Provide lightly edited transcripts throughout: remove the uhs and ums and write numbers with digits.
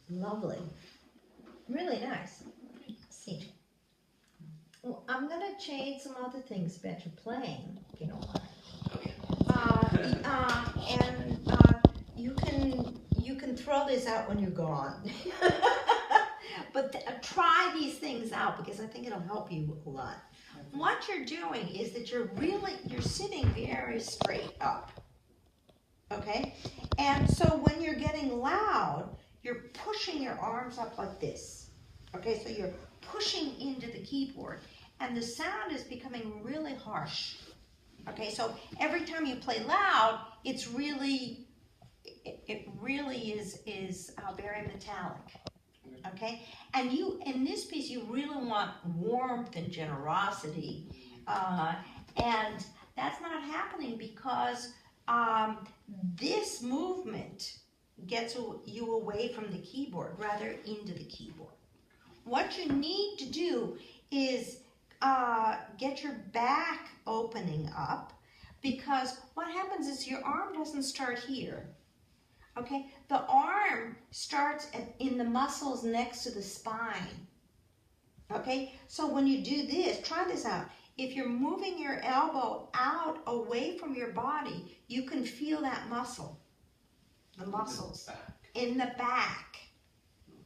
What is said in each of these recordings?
Lovely. Really nice. Let's see. Well, I'm going to change some other things about your playing, if you don't mind. You can throw this out when you're gone. But try these things out because I think it'll help you a lot. What you're doing is that you're sitting very straight up. Okay? And so when you're getting loud, you're pushing your arms up like this. Okay, so you're pushing into the keyboard and the sound is becoming really harsh. Okay, so every time you play loud, it really is very metallic. Okay, and in this piece you really want warmth and generosity, and that's not happening because this movement gets you away from the keyboard, rather into the keyboard. What you need to do is get your back opening up, because what happens is your arm doesn't start here. Okay, the arm starts in the muscles next to the spine. Okay, so when you do this, try this out. If you're moving your elbow out away from your body, you can feel that muscle, the muscles in the back.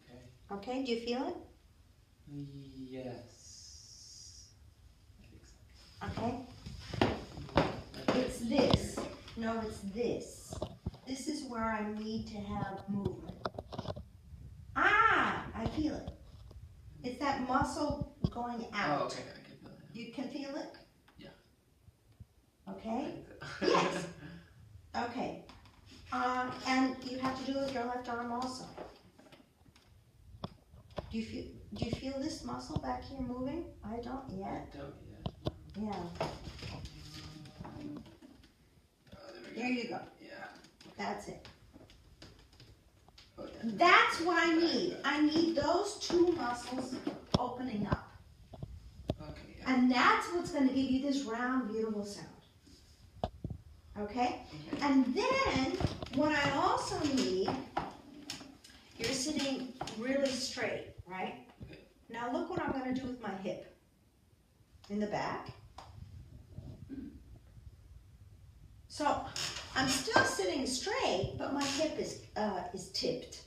Okay. Okay, do you feel it? Yes. I think so. Okay. It's this. No, it's this. This is where I need to have movement. Ah, I feel it. It's that muscle going out. Oh, okay, I can feel it. You can feel it? Yeah. Okay? Yes. Okay. And you have to do it with your left arm also. Do you feel this muscle back here moving? I don't yet. I don't yet. Yeah. Oh, There you go. Yeah. That's it. Oh, yeah. That's what I need. I need those two muscles opening up. Okay, yeah. And that's what's going to give you this round, beautiful sound. Okay? Okay. And then, what I also need, you're sitting really straight, right? Okay. Now look what I'm going to do with my hip. In the back. So, I'm still sitting straight, but my hip is tipped.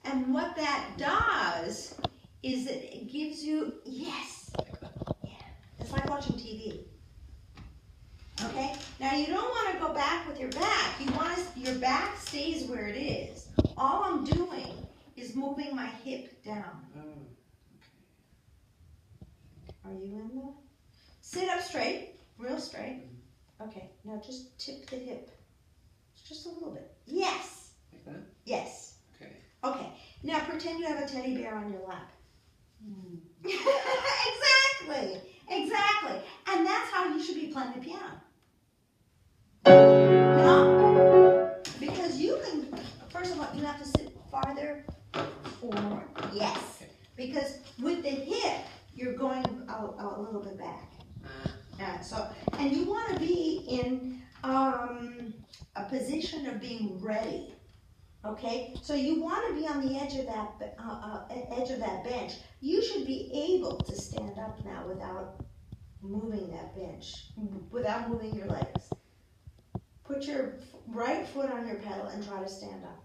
And what that does is it gives you, yes, yeah, it's like watching TV. Okay? Now you don't want to go back with your back. You want your back stays where it is. All I'm doing is moving my hip down. Oh, Are you in there? Sit up straight, real straight. Okay, now just tip the hip. Just a little bit. Yes. like that? Yes. Okay. Okay. Now pretend you have a teddy bear on your lap. Exactly. Exactly. And that's how you should be playing the piano. No. Because you can, first of all, you have to sit farther forward. Yes. Because with the hip, you're going a little bit back. And you want to be in a position of being ready. Okay, so you want to be on the edge of that bench. You should be able to stand up now without moving that bench, without moving your legs. Put your right foot on your pedal and try to stand up.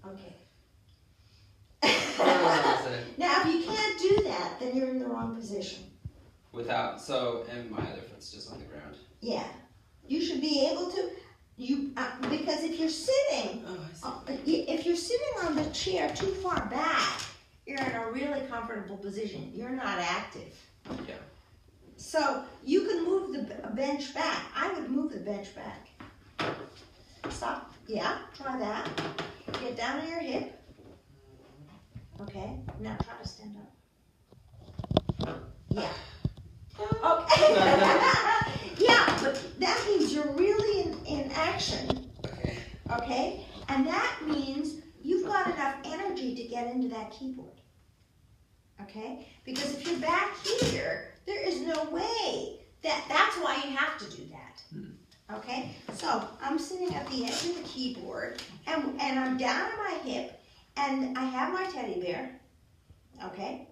Okay. Now, if you can't do that, then you're in the wrong position. And my other foot's just on the ground. Yeah, you should be able to. Because if you're sitting, if you're sitting on the chair too far back, you're in a really comfortable position. You're not active. Yeah. So you can move the bench back. I would move the bench back. Stop. Yeah, try that. Get down on your hip. Okay. Now try to stand up. Yeah. Okay. Yeah, but that means you're really in action. Okay. Okay? And that means you've got enough energy to get into that keyboard. Okay? Because if you're back here, there is no way. That's why you have to do that. Okay? So I'm sitting at the edge of the keyboard and I'm down on my hip and I have my teddy bear. Okay?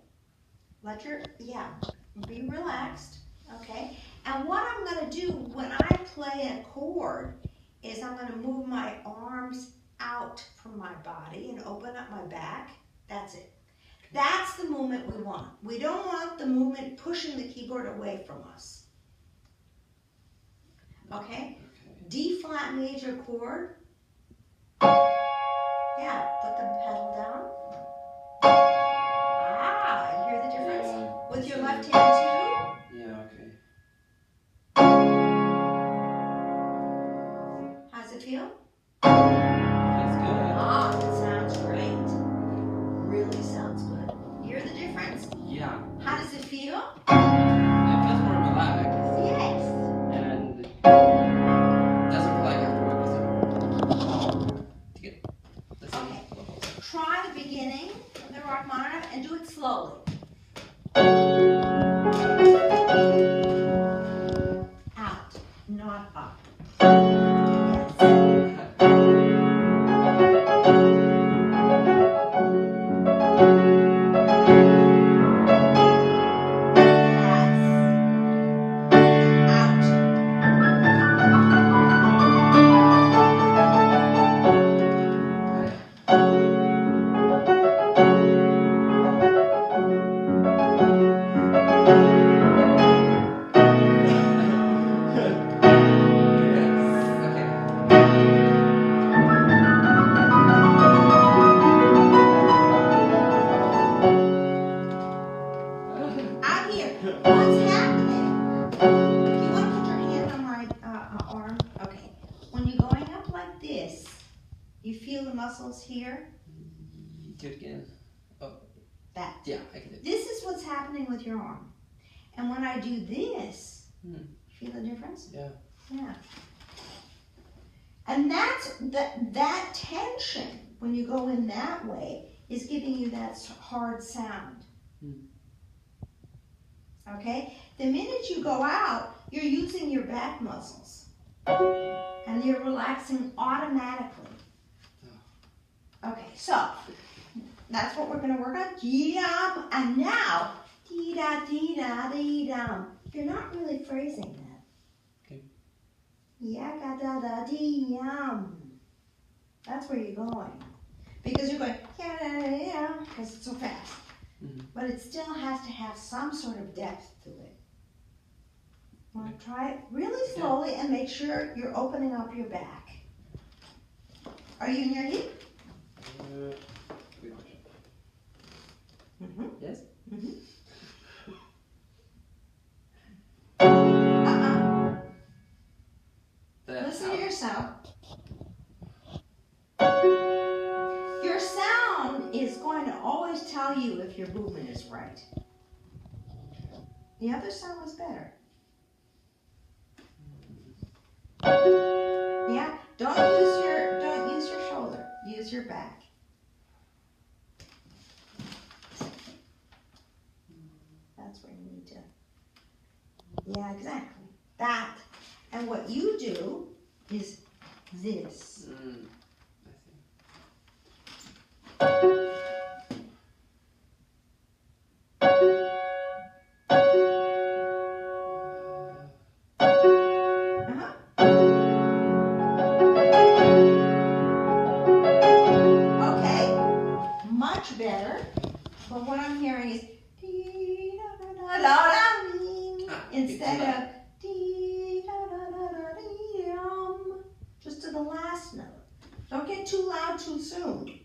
Be relaxed. Okay? And what I'm going to do when I play a chord is I'm going to move my arms out from my body and open up my back. That's it. That's the movement we want. We don't want the movement pushing the keyboard away from us. Okay? D flat major chord. Yeah, put the pedal down. Ah, you hear the difference? Yeah. With your left hand too? Yeah, okay. How's it feel? Feels good. Ah, it sounds great. Really sounds good. You hear the difference? Yeah. How does it feel? It feels more relaxed. Yes. And it doesn't feel like I have to work to get the same Okay. level. Try the beginning of the Rachmaninoff and do it slowly. Out, not up. Oh. That. Yeah, I can do it. This is what's happening with your arm. And when I do this, Hmm. feel the difference? Yeah. Yeah. And that's that tension, when you go in that way, is giving you that hard sound. Okay? The minute you go out, you're using your back muscles. And you're relaxing automatically. Okay, so that's what we're going to work on. Dee-dum. And now, dee-da-dee-da-dee-dum. You're not really phrasing that. Okay. Ya-ga-da-da-dee-yum. That's where you're going. Because you're going, ya-da-da-da-yum, because it's so fast. Mm-hmm. But it still has to have some sort of depth to it. Want to try it really slowly and make sure you're opening up your back. Are you in your hip? Good question. Mm-hmm. Yes? Mm-hmm. Listen to yourself. Your sound is going to always tell you if your movement is right. The other sound was better. Yeah, don't use your shoulder. Use your back. That's where you need to. Yeah, exactly. That. And what you do is this. I see. Okay, much better. But what I'm hearing is instead of just to the last note. Don't get too loud too soon.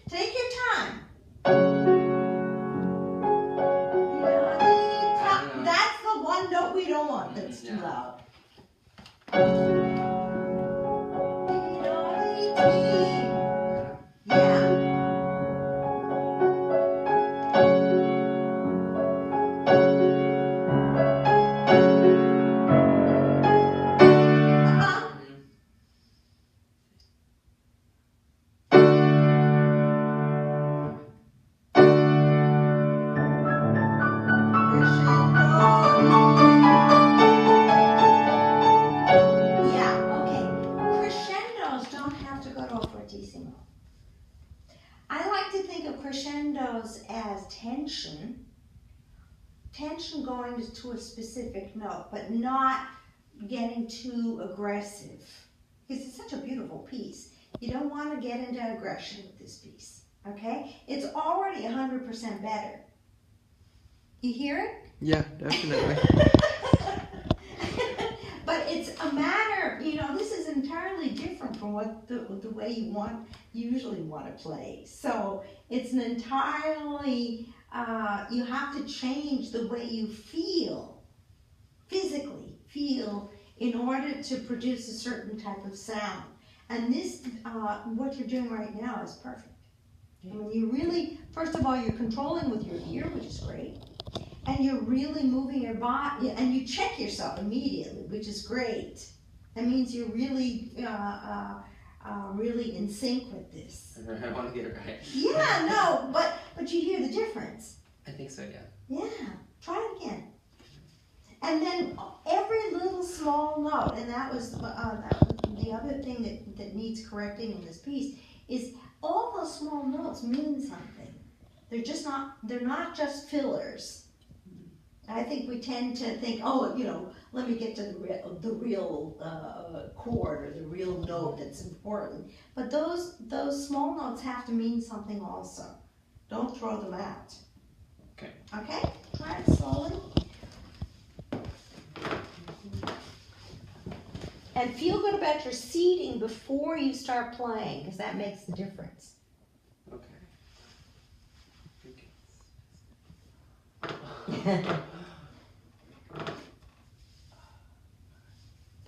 Take your time. That's the one note we don't want that's too loud. Crescendos as tension going to a specific note, but not getting too aggressive. Because it's such a beautiful piece. You don't want to get into aggression with this piece, okay? It's already 100% better. You hear it? Yeah, definitely. But it's a matter, this is entirely different from what the way you usually want to play. So it's an entirely, you have to change the way you physically feel in order to produce a certain type of sound. And this, what you're doing right now is perfect. I mean, you really, first of all, you're controlling with your ear, which is great. And you're really moving your body, and you check yourself immediately, which is great. That means you're really, really in sync with this. I want to get it right. Yeah, no, but you hear the difference. I think so, yeah. Yeah, try it again. And then every little small note, and that was the other thing that needs correcting in this piece, is all those small notes mean something. They're not just fillers. I think we tend to think, let me get to the real chord or the real note that's important. But those small notes have to mean something also. Don't throw them out. Okay. Okay? Try it slowly. And feel good about your seating before you start playing, because that makes the difference. Okay.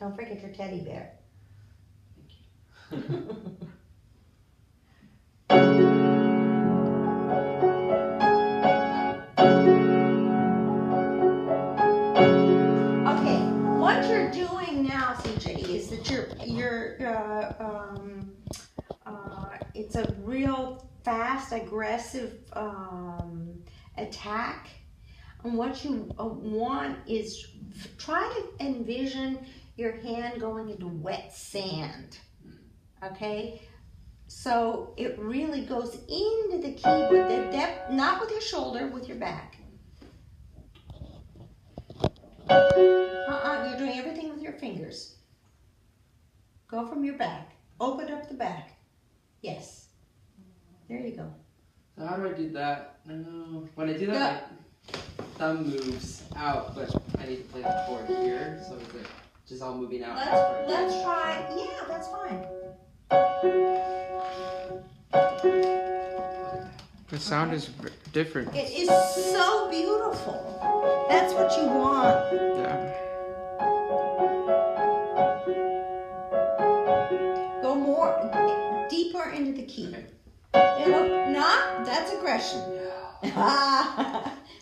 Don't forget your teddy bear. Thank you. Okay, what you're doing now, CJ, is that it's a real fast, aggressive attack. And what you want is try to envision your hand going into wet sand. Okay? So it really goes into the keyboard, the depth, not with your shoulder, with your back. You're doing everything with your fingers. Go from your back. Open up the back. Yes. There you go. So how do I do that? When I do that, my thumb moves out, but I need to play the chord here, so it's like just all moving out. Let's try. Yeah, that's fine. The sound is different. It is so beautiful. That's what you want. Yeah. Go more deeper into the key. Okay. No, that's aggression.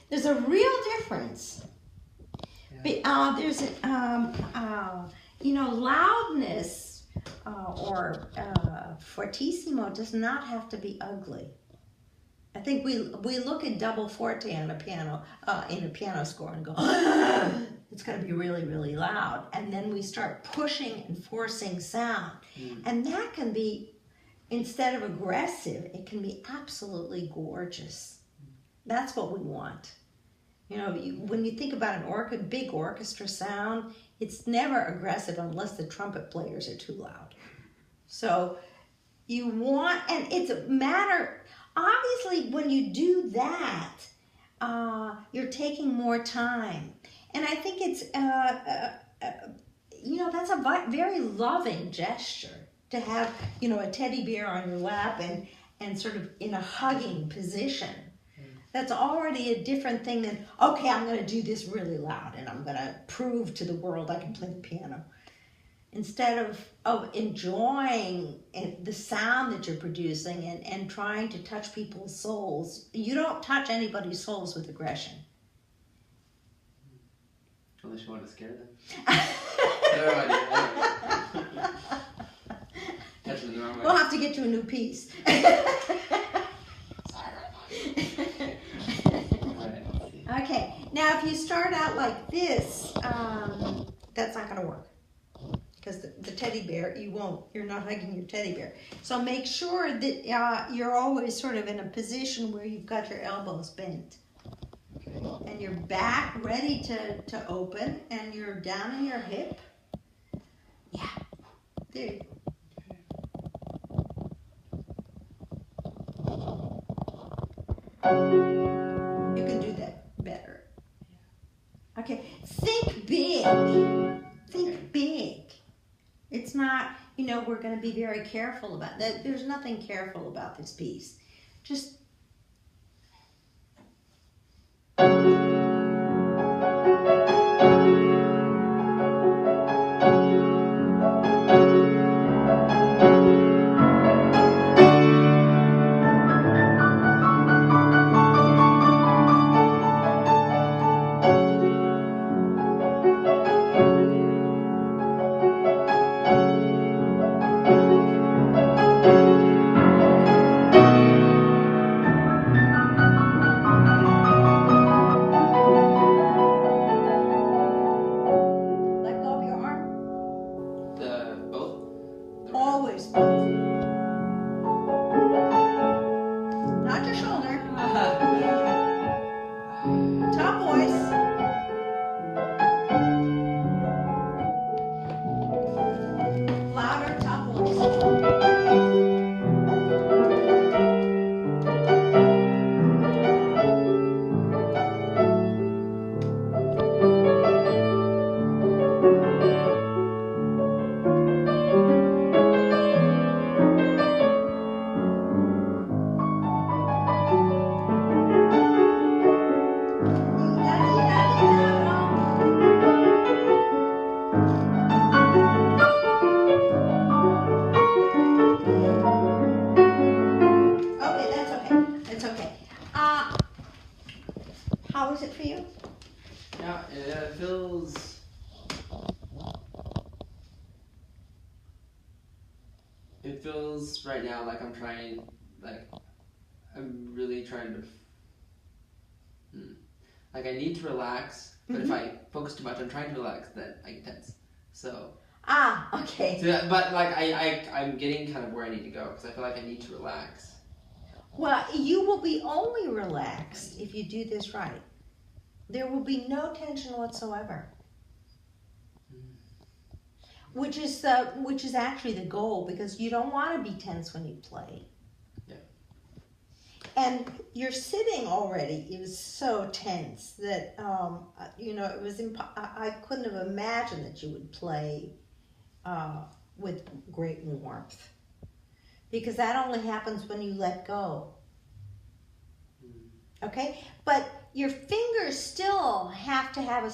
There's a real difference. Yeah. There's loudness or fortissimo does not have to be ugly. I think we look at double forte on a piano in a piano score and go, it's going to be really, really loud, and then we start pushing and forcing sound, and that can be, instead of aggressive, it can be absolutely gorgeous. That's what we want. When you think about an big orchestra sound, it's never aggressive unless the trumpet players are too loud. So you want, and it's a matter, obviously when you do that, you're taking more time. And I think it's, that's a very loving gesture to have, a teddy bear on your lap and sort of in a hugging position. That's already a different thing than, okay, I'm going to do this really loud and I'm going to prove to the world I can play the piano. Instead of enjoying the sound that you're producing and trying to touch people's souls, you don't touch anybody's souls with aggression. Unless you want to scare them. No idea. Touch them the wrong way. We'll have to get you a new piece. Okay, now if you start out like this, that's not going to work. Because the teddy bear, you're not hugging your teddy bear. So make sure that you're always sort of in a position where you've got your elbows bent. Okay. And your back ready to open, and you're down in your hip. Yeah, there you go. You can do that better. Okay, think big. Think big. It's not, we're going to be very careful about that. There's nothing careful about this piece. Just It feels right now like I'm really trying to, like I need to relax, but if I focus too much on trying to relax, then I get tense. So. Okay. So, but like I'm getting kind of where I need to go because I feel like I need to relax. Well, you will be only relaxed if you do this right. There will be no tension whatsoever. Which is actually the goal, because you don't want to be tense when you play. Yeah. And your sitting already is so tense that it was I couldn't have imagined that you would play with great warmth, because that only happens when you let go. Okay, but your fingers still have to have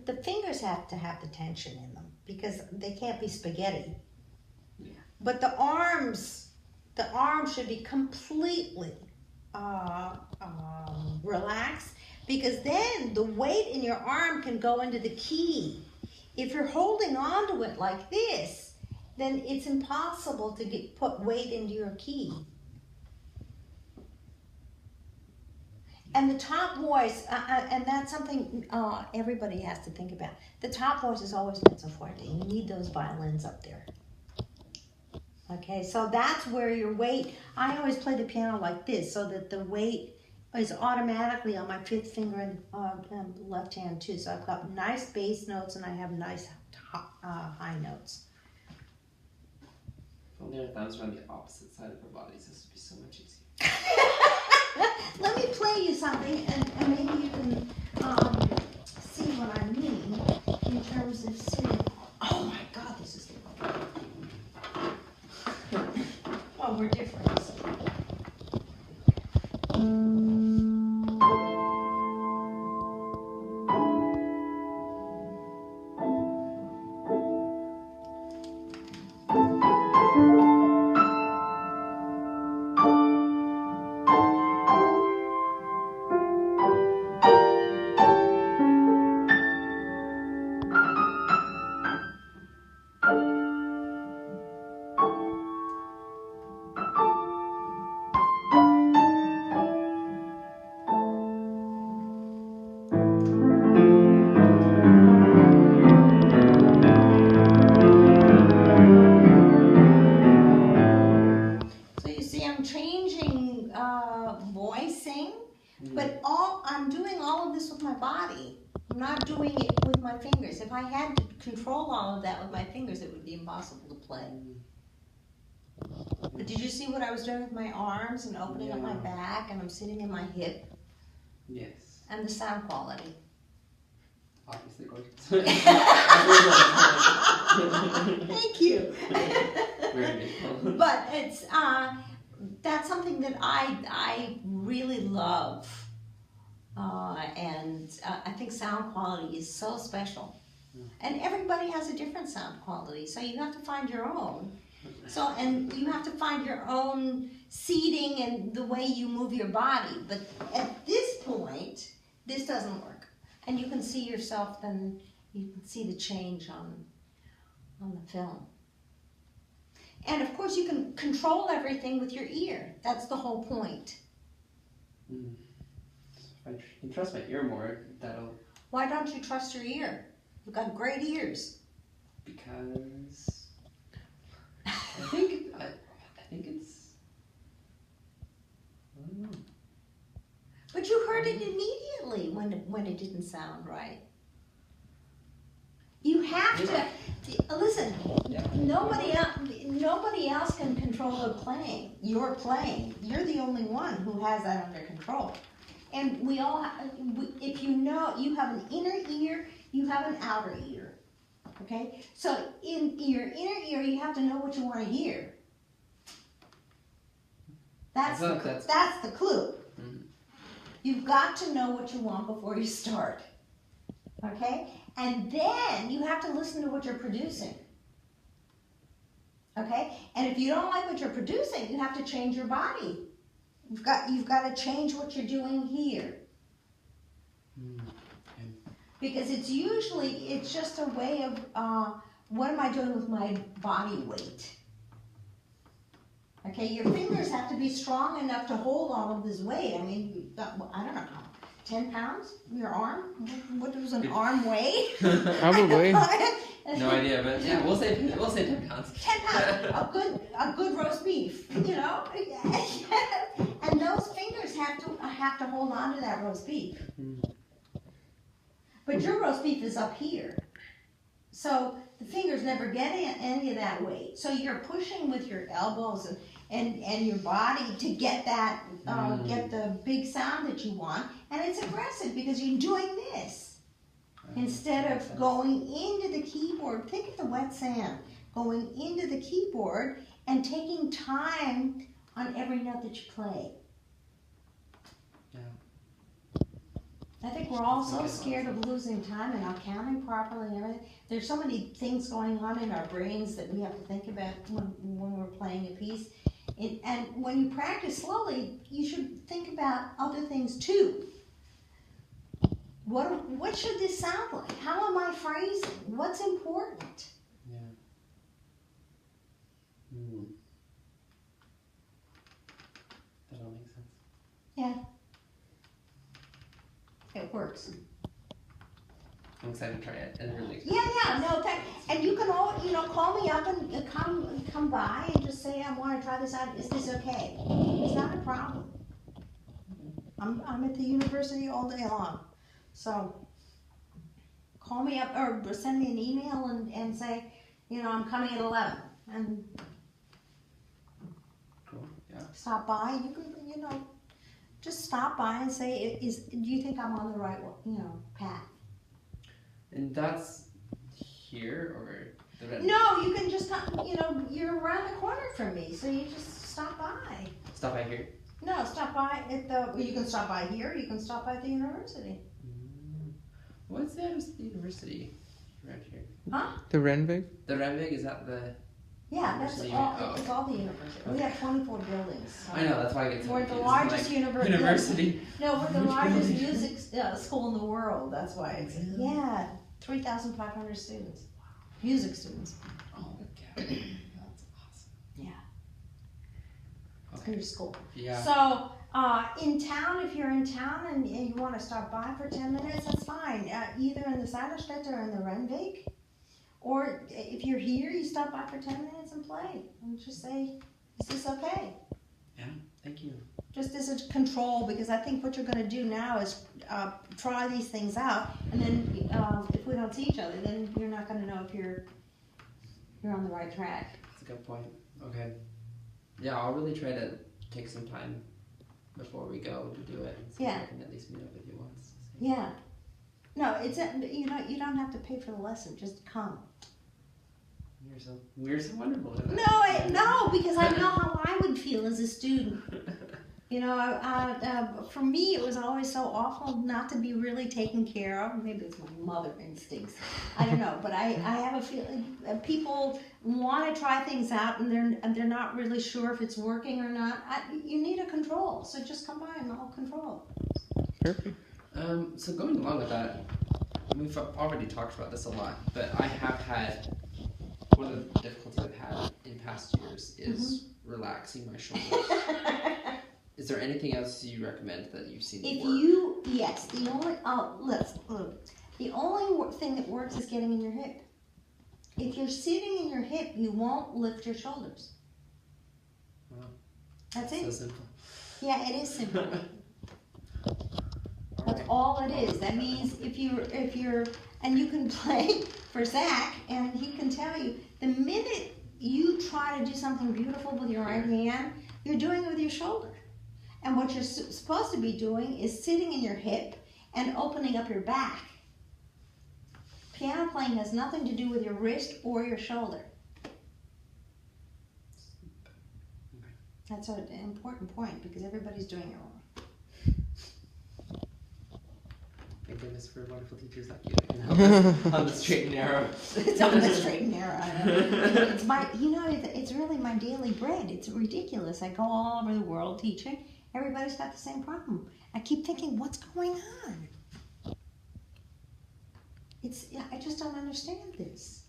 the fingers have to have the tension in them, because they can't be spaghetti. Yeah. But the arms should be completely relaxed, because then the weight in your arm can go into the key. If you're holding on to it like this, then it's impossible to put weight into your key. And the top voice, and that's something everybody has to think about. The top voice is always mezzo forte. You need those violins up there. Okay, so that's where your weight, I always play the piano like this, so that the weight is automatically on my fifth finger and left hand too. So I've got nice bass notes and I have nice high notes. If only our thumbs were on the opposite side of our bodies, this would be so much easier. Let me play you something, and maybe you can see what I mean in terms of sitting. Oh my God, this is well, we're different. But I'm doing all of this with my body. I'm not doing it with my fingers. If I had to control all of that with my fingers, it would be impossible to play. But did you see what I was doing with my arms and opening up my back, and I'm sitting in my hip? Yes. And the sound quality. Obviously gorgeous. Thank you. Very beautiful. But it's that's something that I really love, and I think sound quality is so special. And everybody has a different sound quality, so you have to find your own. So, and you have to find your own seating and the way you move your body. But at this point, this doesn't work. And you can see yourself, then you can see the change on the film. And of course, you can control everything with your ear. That's the whole point. If I can trust my ear more, that'll... Why don't you trust your ear? You've got great ears. Because... I think it's... I don't know. But you heard it immediately when it didn't sound right. You have to listen. Nobody else can control the playing. You're playing. You're the only one who has that under control. And we all, if you know, you have an inner ear, you have an outer ear. Okay. So in your inner ear, you have to know what you want to hear. That's the clue. Mm-hmm. You've got to know what you want before you start. Okay? And then you have to listen to what you're producing. Okay? And if you don't like what you're producing, you have to change your body. You've got to change what you're doing here. Because it's just a way of what am I doing with my body weight? Okay, your fingers have to be strong enough to hold all of this weight. I mean, I don't know, 10 pounds? Your arm? What does an arm weigh? Probably. No idea, but yeah, we'll say 10 pounds. 10 pounds, a good roast beef, you know? And those fingers have to hold on to that roast beef. But your roast beef is up here. So the fingers never get any of that weight. So you're pushing with your elbows and your body to get that, get the big sound that you want. And it's aggressive because you're doing this. Instead of going into the keyboard, think of the wet sand, going into the keyboard and taking time on every note that you play. Yeah. I think we're all so scared of losing time and not counting properly and everything. There's so many things going on in our brains that we have to think about when we're playing a piece. And when you practice slowly, you should think about other things too. What should this sound like? How am I phrasing? What's important? Yeah. That all makes sense. Yeah. It works. I'm excited to try it. And really Yeah, no, and you can all, call me up and come by and just say, I want to try this out. Is this okay? It's not a problem. I'm at the university all day long. So call me up or send me an email and say, I'm coming at 11 and Cool. Yeah. stop by. You can, just stop by and say, do you think I'm on the right, path? And that's here or the red? No, you can just come, you're around the corner from me, so you just stop by. Stop by here? No, stop by you can stop by here, you can stop by at the university. What's the university around here? Huh? The Renvig? The Renvig, is that the... Yeah, that's University, all, oh. it's all the university. We have 24 buildings. So. I know, that's why I get so We're the confused. largest Like, university. university. No, we're the largest music school in the world, that's why it's, 3,500 students. Music students. Oh, God. That's awesome. Yeah. It's Okay. your school. Yeah. So, in town, if you're in town and you want to stop by for 10 minutes, that's fine. Either in the Saderstätte or in the Renvig. Or if you're here, you stop by for 10 minutes and play. And just say, is this okay? Yeah, thank you. Just as a control, because I think what you're going to do now is try these things out. And then if we don't see each other, then you're not going to know if you're on the right track. That's a good point. Okay. Yeah, I'll really try to take some time before we go to do it. And see if I can at least meet up with you once. Yeah. No, it's you don't have to pay for the lesson. Just come. We're so wonderful. No, because I know how I would feel as a student. For me, it was always so awful not to be really taken care of. Maybe it's my mother instincts. I don't know, but I have a feeling people want to try things out and they're not really sure if it's working or not. You need a control, so just come by and I'll control. Perfect. So going along with that, we've already talked about this a lot, but I have had, one of the difficulties I've had in past years is relaxing my shoulders. Is there anything else you recommend that you've seen work? Yes, the only thing that works is getting in your hip. If you're sitting in your hip, you won't lift your shoulders. Wow. That's it. So simple. Yeah, it is simple. That's all it is. That means if you're, and you can play for Zach, and he can tell you, the minute you try to do something beautiful with your right hand, you're doing it with your shoulder. And what you're supposed to be doing is sitting in your hip and opening up your back. Piano playing has nothing to do with your wrist or your shoulder. That's an important point because everybody's doing it wrong. Thank goodness for wonderful teachers like you that can help us on the straight and narrow. It's on the straight and narrow. It's it's really my daily bread. It's ridiculous. I go all over the world teaching. Everybody's got the same problem. I keep thinking, what's going on? I just don't understand this.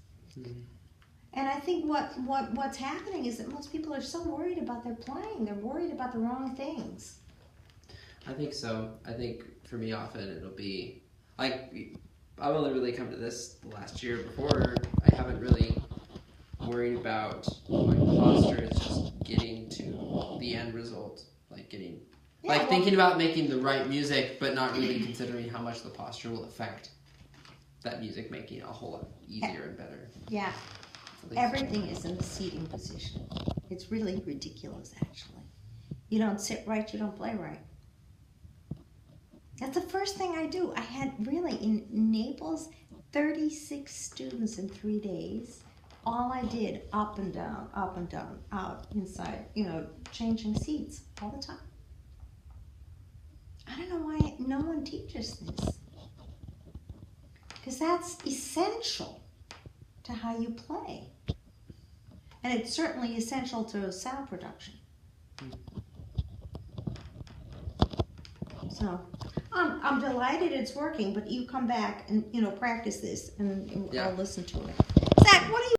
And I think what's happening is that most people are so worried about their playing. They're worried about the wrong things. I think so. I think for me, often it'll be like I've only really come to this the last year. Before, I haven't really worried about my posture. It's just getting to the end result, like getting, thinking about making the right music, but not really considering how much the posture will affect that music making a whole lot easier and better. Yeah. Everything is in the seating position. It's really ridiculous, actually. You don't sit right, you don't play right. That's the first thing I do. I had really, in Naples, 36 students in 3 days. All I did, up and down, out, inside, changing seats all the time. I don't know why no one teaches this. Because that's essential to how you play. And it's certainly essential to sound production. So, I'm delighted it's working, but you come back and, practice this and I'll listen to it. Zach, what do you